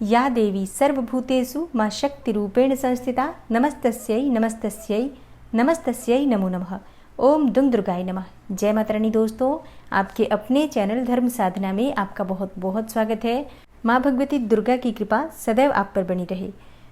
या देवी सर्वभूतेषु मां शक्तिरूपेण संस्थिता नमस्तस्यै नमस्तस्यै नमस्तस्यै नमो नमः। ओम दुम दुर्गाय नमः। जय माता रानी। दोस्तों, आपके अपने चैनल धर्म साधना में आपका बहुत बहुत स्वागत है। माँ भगवती दुर्गा की कृपा सदैव आप पर बनी रहे।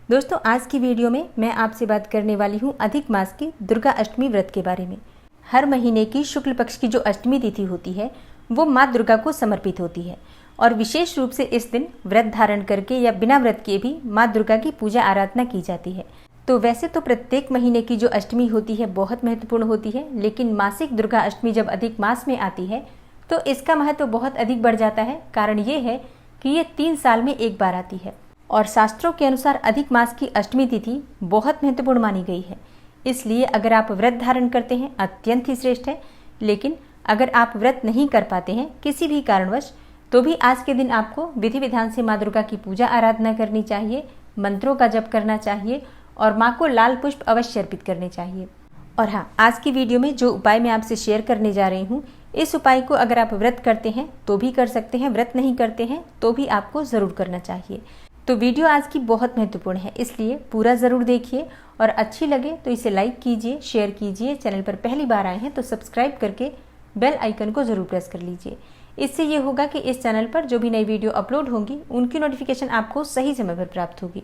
दोस्तों, आज की वीडियो में मैं आपसे बात करने वाली हूँ अधिक मास की दुर्गा अष्टमी व्रत के बारे में। हर महीने की शुक्ल पक्ष की जो अष्टमी तिथि होती है वो माँ दुर्गा को समर्पित होती है और विशेष रूप से इस दिन व्रत धारण करके या बिना व्रत के भी माँ दुर्गा की पूजा आराधना की जाती है। तो वैसे तो प्रत्येक महीने की जो अष्टमी होती है बहुत महत्वपूर्ण होती है, लेकिन मासिक दुर्गा अष्टमी जब अधिक मास में आती है तो इसका महत्व बहुत अधिक बढ़ जाता है। कारण ये है कि ये 3 साल में एक बार आती है और शास्त्रों के अनुसार अधिक मास की अष्टमी तिथि बहुत महत्वपूर्ण मानी गई है। इसलिए अगर आप व्रत धारण करते हैं अत्यंत ही श्रेष्ठ है, लेकिन अगर आप व्रत नहीं कर पाते हैं किसी भी कारणवश तो भी आज के दिन आपको विधि विधान से माँ दुर्गा की पूजा आराधना करनी चाहिए, मंत्रों का जप करना चाहिए और माँ को लाल पुष्प अवश्य अर्पित करने चाहिए। और हाँ, आज की वीडियो में जो उपाय मैं आपसे शेयर करने जा रही हूँ, इस उपाय को अगर आप व्रत करते हैं तो भी कर सकते हैं, व्रत नहीं करते हैं तो भी आपको ज़रूर करना चाहिए। तो वीडियो आज की बहुत महत्वपूर्ण है, इसलिए पूरा ज़रूर देखिए और अच्छी लगे तो इसे लाइक कीजिए, शेयर कीजिए। चैनल पर पहली बार आए हैं तो सब्सक्राइब करके बेल आइकन को ज़रूर प्रेस कर लीजिए। इससे ये होगा कि इस चैनल पर जो भी नई वीडियो अपलोड होंगी उनकी नोटिफिकेशन आपको सही समय पर प्राप्त होगी।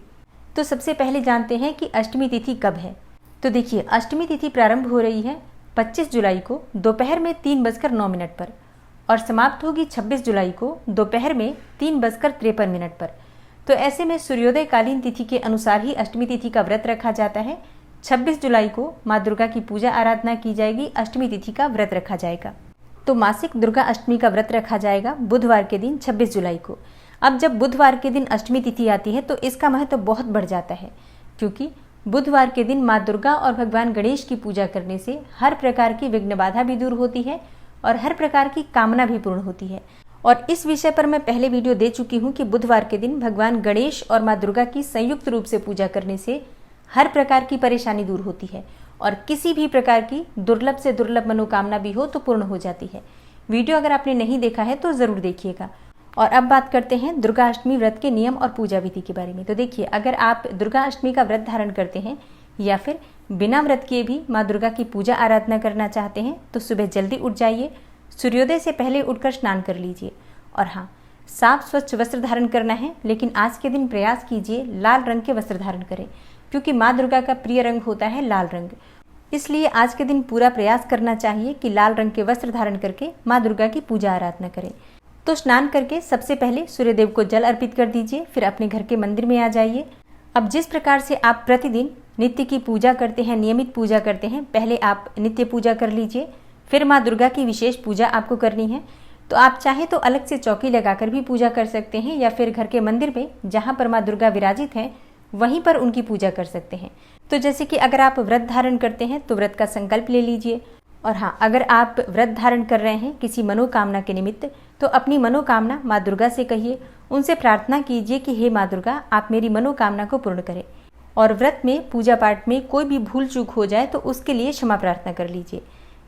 तो सबसे पहले जानते हैं कि अष्टमी तिथि कब है। तो देखिए, अष्टमी तिथि प्रारंभ हो रही है 25 जुलाई को दोपहर में 3:09 पर और समाप्त होगी 26 जुलाई को दोपहर में 3:53 पर। तो ऐसे में सूर्योदय कालीन तिथि के अनुसार ही अष्टमी तिथि का व्रत रखा जाता है। 26 जुलाई को माँ दुर्गा की पूजा आराधना की जाएगी, अष्टमी तिथि का व्रत रखा जाएगा। तो मासिक दुर्गा अष्टमी का व्रत रखा जाएगा बुधवार के दिन 26 जुलाई को। अब जब बुधवार के दिन अष्टमी तिथि आती है तो इसका महत्व बहुत बढ़ जाता है, क्योंकि बुधवार के दिन माँ दुर्गा और भगवान गणेश की पूजा करने से हर प्रकार की विघ्न बाधा भी दूर होती है और हर प्रकार की कामना भी पूर्ण होती है। और इस विषय पर मैं पहले वीडियो दे चुकी हूँ कि बुधवार के दिन भगवान गणेश और माँ दुर्गा की संयुक्त रूप से पूजा करने से हर प्रकार की परेशानी दूर होती है और किसी भी प्रकार की दुर्लभ से दुर्लभ मनोकामना भी हो तो पूर्ण हो जाती है। वीडियो अगर आपने नहीं देखा है तो ज़रूर देखिएगा। और अब बात करते हैं दुर्गा अष्टमी व्रत के नियम और पूजा विधि के बारे में। तो देखिए, अगर आप दुर्गा अष्टमी का व्रत धारण करते हैं या फिर बिना व्रत किए भी माँ दुर्गा की पूजा आराधना करना चाहते हैं तो सुबह जल्दी उठ जाइए, सूर्योदय से पहले उठकर स्नान कर लीजिए। और हाँ, साफ स्वच्छ वस्त्र धारण करना है, लेकिन आज के दिन प्रयास कीजिए लाल रंग के वस्त्र धारण करें, क्योंकि माँ दुर्गा का प्रिय रंग होता है लाल रंग। इसलिए आज के दिन पूरा प्रयास करना चाहिए कि लाल रंग के वस्त्र धारण करके माँ दुर्गा की पूजा आराधना करें। तो स्नान करके सबसे पहले सूर्यदेव को जल अर्पित कर दीजिए, फिर अपने घर के मंदिर में आ जाइए। अब जिस प्रकार से आप प्रतिदिन नित्य की पूजा करते हैं, नियमित पूजा करते हैं, पहले आप नित्य पूजा कर लीजिए, फिर माँ दुर्गा की विशेष पूजा आपको करनी है। तो आप चाहे तो अलग से चौकी लगाकर भी पूजा कर सकते हैं या फिर घर के मंदिर में जहाँ पर माँ दुर्गा विराजित हैं वहीं पर उनकी पूजा कर सकते हैं। तो जैसे कि अगर आप व्रत धारण करते हैं तो व्रत का संकल्प ले लीजिए। और हाँ, अगर आप व्रत धारण कर रहे हैं किसी मनोकामना के निमित्त तो अपनी मनोकामना माँ दुर्गा से कहिए, उनसे प्रार्थना कीजिए कि हे माँ दुर्गा, आप मेरी मनोकामना को पूर्ण करें। और व्रत में पूजा पाठ में कोई भी भूल चूक हो जाए तो उसके लिए क्षमा प्रार्थना कर लीजिए।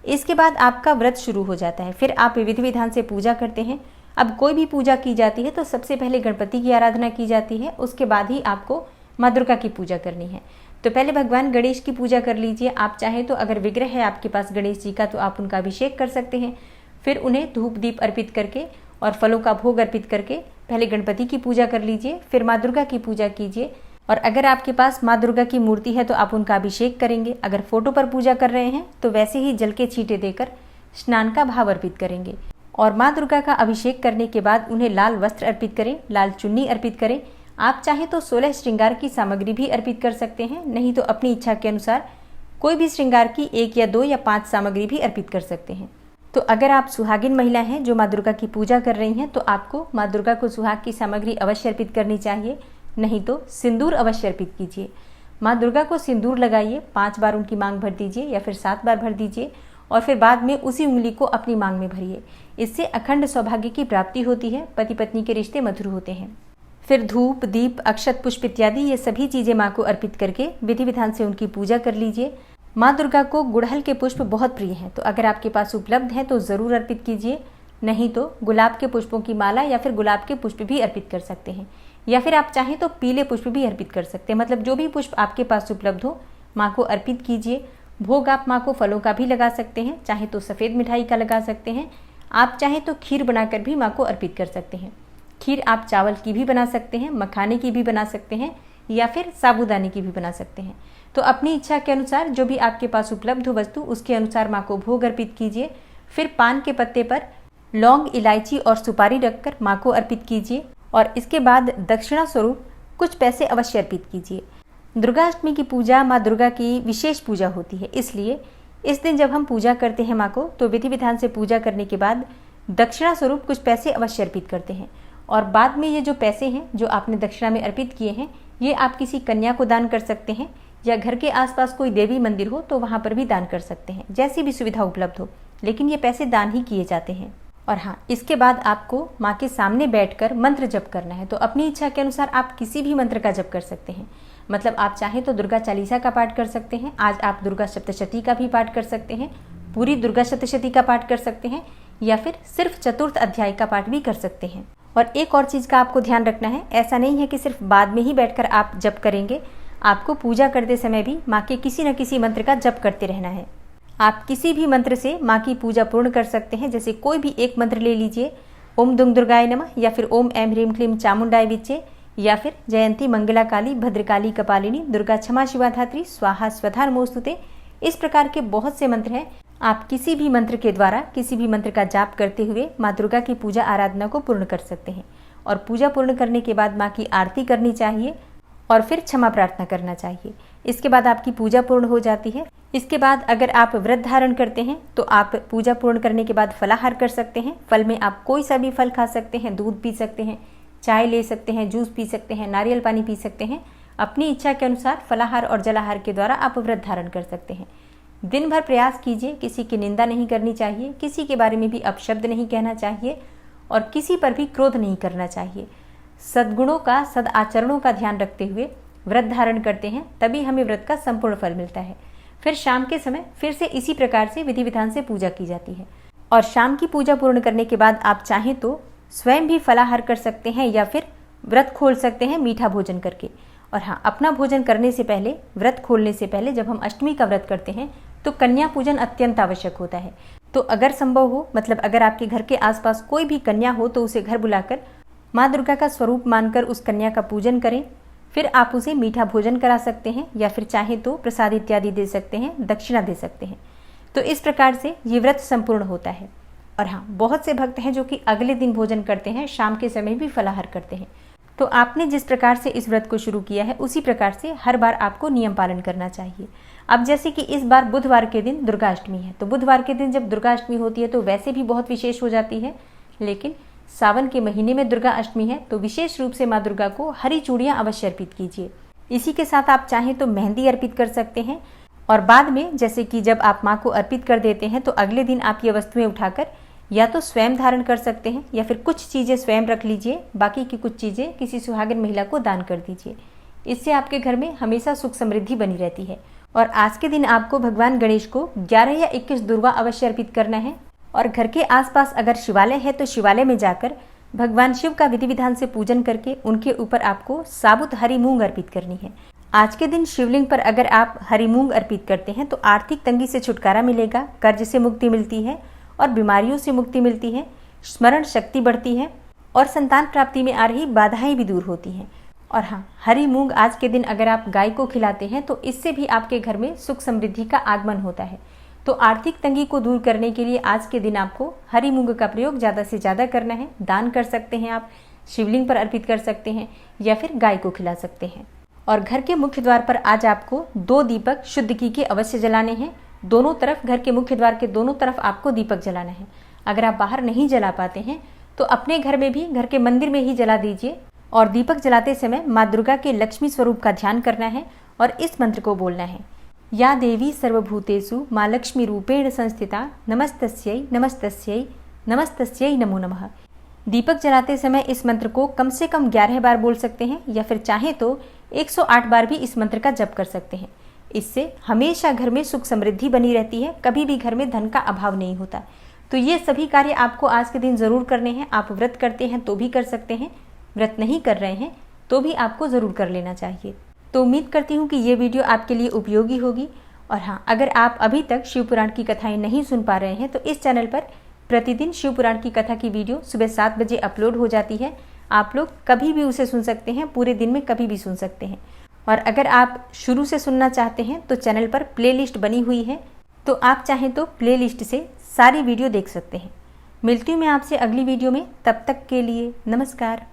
इसके बाद आपका व्रत शुरू हो जाता है। फिर आप विधि विधान से पूजा करते हैं। अब कोई भी पूजा की जाती है तो सबसे पहले गणपति की आराधना की जाती है, उसके बाद ही आपको माँ दुर्गा की पूजा करनी है। तो पहले भगवान गणेश की पूजा कर लीजिए। आप चाहे तो अगर विग्रह है आपके पास गणेश जी का तो आप उनका अभिषेक कर सकते हैं। फिर उन्हें धूप दीप अर्पित करके और फलों का भोग अर्पित करके पहले गणपति की पूजा कर लीजिए, फिर माँ दुर्गा की पूजा कीजिए। और अगर आपके पास माँ दुर्गा की मूर्ति है तो आप उनका अभिषेक करेंगे। अगर फोटो पर पूजा कर रहे हैं तो वैसे ही जल के छींटे देकर स्नान का भाव अर्पित करेंगे। और माँ दुर्गा का अभिषेक करने के बाद उन्हें लाल वस्त्र अर्पित करें, लाल चुन्नी अर्पित करें। आप चाहे तो 16 श्रृंगार की सामग्री भी अर्पित कर सकते हैं, नहीं तो अपनी इच्छा के अनुसार कोई भी श्रृंगार की 1 या 2 या 5 सामग्री भी अर्पित कर सकते हैं। तो अगर आप सुहागिन महिला हैं जो माँ दुर्गा की पूजा कर रही हैं तो आपको माँ दुर्गा को सुहाग की सामग्री अवश्य अर्पित करनी चाहिए, नहीं तो सिंदूर अवश्य अर्पित कीजिए। माँ दुर्गा को सिंदूर लगाइए, 5 बार उनकी मांग भर दीजिए या फिर 7 बार भर दीजिए और फिर बाद में उसी उंगली को अपनी मांग में भरिए। इससे अखंड सौभाग्य की प्राप्ति होती है, पति पत्नी के रिश्ते मधुर होते हैं। फिर धूप दीप अक्षत पुष्प इत्यादि ये सभी चीज़ें माँ को अर्पित करके विधि विधान से उनकी पूजा कर लीजिए। माँ दुर्गा को गुड़हल के पुष्प बहुत प्रिय हैं, तो अगर आपके पास उपलब्ध है तो ज़रूर अर्पित कीजिए, नहीं तो गुलाब के पुष्पों की माला या फिर गुलाब के पुष्प भी अर्पित कर सकते हैं। या फिर आप चाहें तो पीले पुष्प भी अर्पित कर सकते हैं। मतलब जो भी पुष्प आपके पास उपलब्ध हो माँ को अर्पित कीजिए। भोग आप माँ को फलों का भी लगा सकते हैं, चाहे तो सफ़ेद मिठाई का लगा सकते हैं, आप चाहें तो खीर बनाकर भी माँ को अर्पित कर सकते हैं। खीर आप चावल की भी बना सकते हैं, मखाने की भी बना सकते हैं, या फिर साबूदाने की भी बना सकते हैं। तो अपनी इच्छा के अनुसार जो भी आपके पास उपलब्ध हो वस्तु उसके अनुसार माँ को भोग अर्पित कीजिए। फिर पान के पत्ते पर लौंग, इलायची और सुपारी रखकर माँ को अर्पित कीजिए और इसके बाद दक्षिणा स्वरूप कुछ पैसे अवश्य अर्पित कीजिए। दुर्गाष्टमी की पूजा माँ दुर्गा की विशेष पूजा होती है, इसलिए इस दिन जब हम पूजा करते हैं माँ को तो विधि विधान से पूजा करने के बाद दक्षिणा स्वरूप कुछ पैसे अवश्य अर्पित करते हैं। और बाद में ये जो पैसे हैं जो आपने दक्षिणा में अर्पित किए हैं ये आप किसी कन्या को दान कर सकते हैं, या घर के आसपास कोई देवी मंदिर हो तो वहाँ पर भी दान कर सकते हैं, जैसी भी सुविधा उपलब्ध हो, लेकिन ये पैसे दान ही किए जाते हैं। और हाँ, इसके बाद आपको माँ के सामने बैठकर मंत्र जप करना है। तो अपनी इच्छा के अनुसार आप किसी भी मंत्र का जप कर सकते हैं। मतलब आप चाहें तो दुर्गा चालीसा का पाठ कर सकते हैं, आज आप दुर्गा सप्तशती का भी पाठ कर सकते हैं, पूरी दुर्गा सप्तशती का पाठ कर सकते हैं, या फिर सिर्फ चतुर्थ अध्याय का पाठ भी कर सकते हैं। और एक और चीज़ का आपको ध्यान रखना है, ऐसा नहीं है कि सिर्फ बाद में ही बैठकर आप जप करेंगे, आपको पूजा करते समय भी माँ के किसी न किसी मंत्र का जप करते रहना है। आप किसी भी मंत्र से माँ की पूजा पूर्ण कर सकते हैं। जैसे कोई भी एक मंत्र ले लीजिए, ओम दुंग दुर्गाय नमः, या फिर ओम ऐं ह्रीं क्लीं चामुंडाय विच्चे, या फिर जयंती मंगला काली भद्रकाली कपालिनी दुर्गा क्षमा शिवा धात्री स्वाहा स्वधा नमोस्तुते। इस प्रकार के बहुत से मंत्र हैं। आप किसी भी मंत्र के द्वारा किसी भी मंत्र का जाप करते हुए माँ दुर्गा की पूजा आराधना को पूर्ण कर सकते हैं। और पूजा पूर्ण करने के बाद माँ की आरती करनी चाहिए और फिर क्षमा प्रार्थना करना चाहिए। इसके बाद आपकी पूजा पूर्ण हो जाती है। इसके बाद अगर आप व्रत धारण करते हैं तो आप पूजा पूर्ण करने के बाद फलाहार कर सकते हैं। फल में आप कोई सा भी फल खा सकते हैं, दूध पी सकते हैं, चाय ले सकते हैं, जूस पी सकते हैं, नारियल पानी पी सकते हैं। अपनी इच्छा के अनुसार फलाहार और जलाहार के द्वारा आप व्रत धारण कर सकते हैं। दिन भर प्रयास कीजिए, किसी की निंदा नहीं करनी चाहिए, किसी के बारे में भी अपशब्द नहीं कहना चाहिए और किसी पर भी क्रोध नहीं करना चाहिए। सद्गुणों का, सद आचरणों का ध्यान रखते हुए व्रत धारण करते हैं, तभी हमें व्रत का संपूर्ण फल मिलता है। फिर शाम के समय फिर से इसी प्रकार से विधि विधान से पूजा की जाती है। और शाम की पूजा पूर्ण करने के बाद आप चाहें तो स्वयं भी फलाहार कर सकते हैं या फिर व्रत खोल सकते हैं मीठा भोजन करके। और हाँ, अपना भोजन करने से पहले, व्रत खोलने से पहले जब हम अष्टमी का व्रत करते हैं तो कन्या पूजन अत्यंत आवश्यक होता है। तो अगर संभव हो, मतलब अगर आपके घर के आसपास कोई भी कन्या हो तो उसे घर बुलाकर माँ दुर्गा का स्वरूप मानकर उस कन्या का पूजन करें। फिर आप उसे मीठा भोजन करा सकते हैं या फिर चाहे तो प्रसाद इत्यादि दे सकते हैं, दक्षिणा दे सकते हैं। तो इस प्रकार से ये व्रत संपूर्ण होता है। और हाँ, बहुत से भक्त हैं जो कि अगले दिन भोजन करते हैं, शाम के समय भी फलाहार करते हैं। तो आपने जिस प्रकार से इस व्रत को शुरू किया है उसी प्रकार से हर बार आपको नियम पालन करना चाहिए। अब जैसे कि इस बार बुधवार के दिन दुर्गाष्टमी है, तो बुधवार के दिन जब दुर्गाष्टमी होती है तो वैसे भी बहुत विशेष हो जाती है, लेकिन सावन के महीने में दुर्गा अष्टमी है तो विशेष रूप से माँ दुर्गा को हरी चूड़ियाँ अवश्य अर्पित कीजिए। इसी के साथ आप चाहें तो मेहंदी अर्पित कर सकते हैं। और बाद में जैसे कि जब आप माँ को अर्पित कर देते हैं तो अगले दिन आप ये वस्तुएं उठाकर या तो स्वयं धारण कर सकते हैं या फिर कुछ चीज़ें स्वयं रख लीजिए, बाकी की कुछ चीज़ें किसी सुहागिन महिला को दान कर दीजिए। इससे आपके घर में हमेशा सुख समृद्धि बनी रहती है। और आज के दिन आपको भगवान गणेश को 11 या 21 दुर्वा अवश्य अर्पित करना है। और घर के आसपास अगर शिवालय है तो शिवालय में जाकर भगवान शिव का विधि विधान से पूजन करके उनके ऊपर आपको साबुत हरी मूंग अर्पित करनी है। आज के दिन शिवलिंग पर अगर आप हरी मूंग अर्पित करते हैं तो आर्थिक तंगी से छुटकारा मिलेगा, कर्ज से मुक्ति मिलती है और बीमारियों से मुक्ति मिलती है, स्मरण शक्ति बढ़ती है और संतान प्राप्ति में आ रही बाधाएं भी दूर होती हैं। और हाँ, हरी मूंग आज के दिन अगर आप गाय को खिलाते हैं तो इससे भी आपके घर में सुख समृद्धि का आगमन होता है। तो आर्थिक तंगी को दूर करने के लिए आज के दिन आपको हरी मूंग का प्रयोग ज़्यादा से ज़्यादा करना है। दान कर सकते हैं, आप शिवलिंग पर अर्पित कर सकते हैं या फिर गाय को खिला सकते हैं। और घर के मुख्य द्वार पर आज आपको 2 दीपक शुद्ध घी के अवश्य जलाने हैं। दोनों तरफ, घर के मुख्य द्वार के दोनों तरफ आपको दीपक जलाना है। अगर आप बाहर नहीं जला पाते हैं तो अपने घर में भी, घर के मंदिर में ही जला दीजिए। और दीपक जलाते समय माँ दुर्गा के लक्ष्मी स्वरूप का ध्यान करना है और इस मंत्र को बोलना है, या देवी सर्वभूतेषु माँ लक्ष्मी रूपेण संस्थिता नमस्तस्यै नमस्तस्यै नमस्तस्यै नमो नमः। दीपक जलाते समय इस मंत्र को कम से कम 11 बार बोल सकते हैं या फिर चाहें तो 108 बार भी इस मंत्र का जप कर सकते हैं। इससे हमेशा घर में सुख समृद्धि बनी रहती है, कभी भी घर में धन का अभाव नहीं होता। तो ये सभी कार्य आपको आज के दिन ज़रूर करने हैं। आप व्रत करते हैं तो भी कर सकते हैं, व्रत नहीं कर रहे हैं तो भी आपको ज़रूर कर लेना चाहिए। तो उम्मीद करती हूँ कि ये वीडियो आपके लिए उपयोगी होगी। और हाँ, अगर आप अभी तक शिव पुराण की कथाएं नहीं सुन पा रहे हैं तो इस चैनल पर प्रतिदिन शिव पुराण की कथा की वीडियो सुबह 7 बजे अपलोड हो जाती है। आप लोग कभी भी उसे सुन सकते हैं, पूरे दिन में कभी भी सुन सकते हैं। और अगर आप शुरू से सुनना चाहते हैं तो चैनल पर प्लेलिस्ट बनी हुई है, तो आप चाहें तो प्लेलिस्ट से सारी वीडियो देख सकते हैं। मिलती हूँ मैं आपसे अगली वीडियो में, तब तक के लिए नमस्कार।